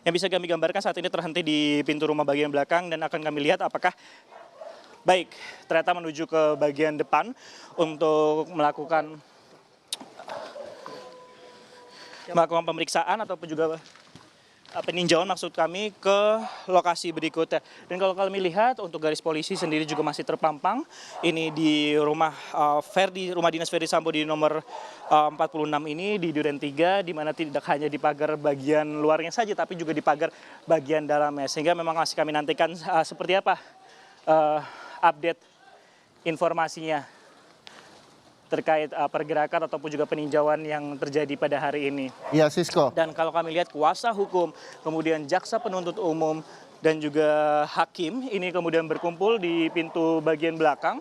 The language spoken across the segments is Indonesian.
Yang bisa kami gambarkan saat ini terhenti di pintu rumah bagian belakang dan akan kami lihat apakah baik ternyata menuju ke bagian depan untuk melakukan pemeriksaan ataupun juga peninjauan maksud kami ke lokasi berikutnya. Dan kalau kami lihat untuk garis polisi sendiri juga masih terpampang. Ini di rumah rumah dinas Ferdy Sambo di nomor 46 ini di Duren 3, di mana tidak hanya di pagar bagian luarnya saja tapi juga di pagar bagian dalamnya. Sehingga memang masih kami nantikan seperti apa update informasinya terkait pergerakan ataupun juga peninjauan yang terjadi pada hari ini. Iya, Sisko. Dan kalau kami lihat kuasa hukum, kemudian jaksa penuntut umum, dan juga hakim ini kemudian berkumpul di pintu bagian belakang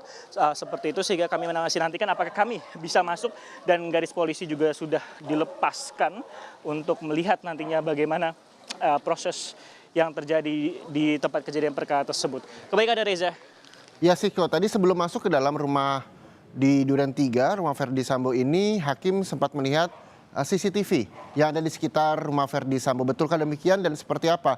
seperti itu, sehingga kami masih nantikan apakah kami bisa masuk dan garis polisi juga sudah dilepaskan untuk melihat nantinya bagaimana proses yang terjadi di tempat kejadian perkara tersebut. Kembali ada Reza. Ya, Sisko, tadi sebelum masuk ke dalam rumah di Duren 3, rumah Ferdy Sambo ini, hakim sempat melihat CCTV yang ada di sekitar rumah Ferdy Sambo. Betulkah demikian dan seperti apa?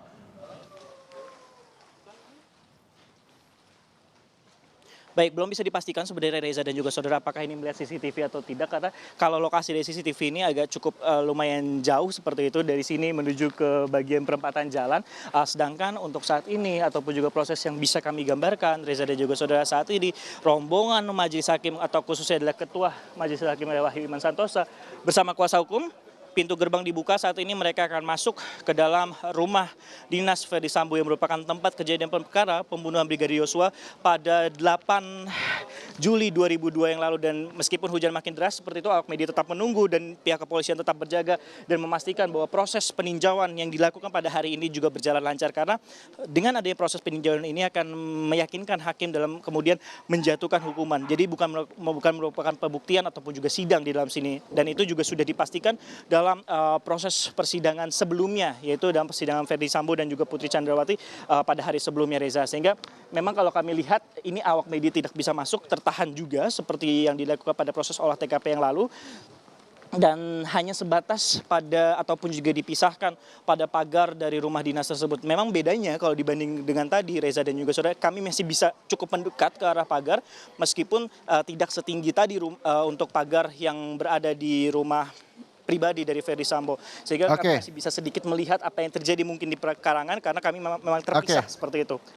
Baik, belum bisa dipastikan sebenarnya Reza dan juga saudara apakah ini melihat CCTV atau tidak, karena kalau lokasi dari CCTV ini agak cukup lumayan jauh seperti itu dari sini menuju ke bagian perempatan jalan. Sedangkan untuk saat ini ataupun juga proses yang bisa kami gambarkan Reza dan juga saudara, saat ini rombongan majelis hakim atau khususnya adalah ketua majelis hakim Wahyu Iman Santosa bersama kuasa hukum. Pintu gerbang dibuka, saat ini mereka akan masuk ke dalam rumah dinas Ferdy Sambo yang merupakan tempat kejadian perkara pembunuhan Brigadir Yosua pada 8 Juli 2002 yang lalu. Dan meskipun hujan makin deras seperti itu, awak media tetap menunggu dan pihak kepolisian tetap berjaga dan memastikan bahwa proses peninjauan yang dilakukan pada hari ini juga berjalan lancar, karena dengan adanya proses peninjauan ini akan meyakinkan hakim dalam kemudian menjatuhkan hukuman. Jadi bukan merupakan pembuktian ataupun juga sidang di dalam sini, dan itu juga sudah dipastikan dalam proses persidangan sebelumnya, yaitu dalam persidangan Ferdy Sambo dan juga Putri Chandrawati pada hari sebelumnya, Reza. Sehingga memang kalau kami lihat ini awak media tidak bisa masuk, tertahan juga seperti yang dilakukan pada proses olah TKP yang lalu, dan hanya sebatas pada ataupun juga dipisahkan pada pagar dari rumah dinas tersebut. Memang bedanya kalau dibanding dengan tadi Reza dan juga saudara, kami masih bisa cukup mendekat ke arah pagar meskipun tidak setinggi tadi untuk pagar yang berada di rumah pribadi dari Ferdy Sambo, sehingga kami masih bisa sedikit melihat apa yang terjadi mungkin di perkarangan karena kami memang terpisah seperti itu.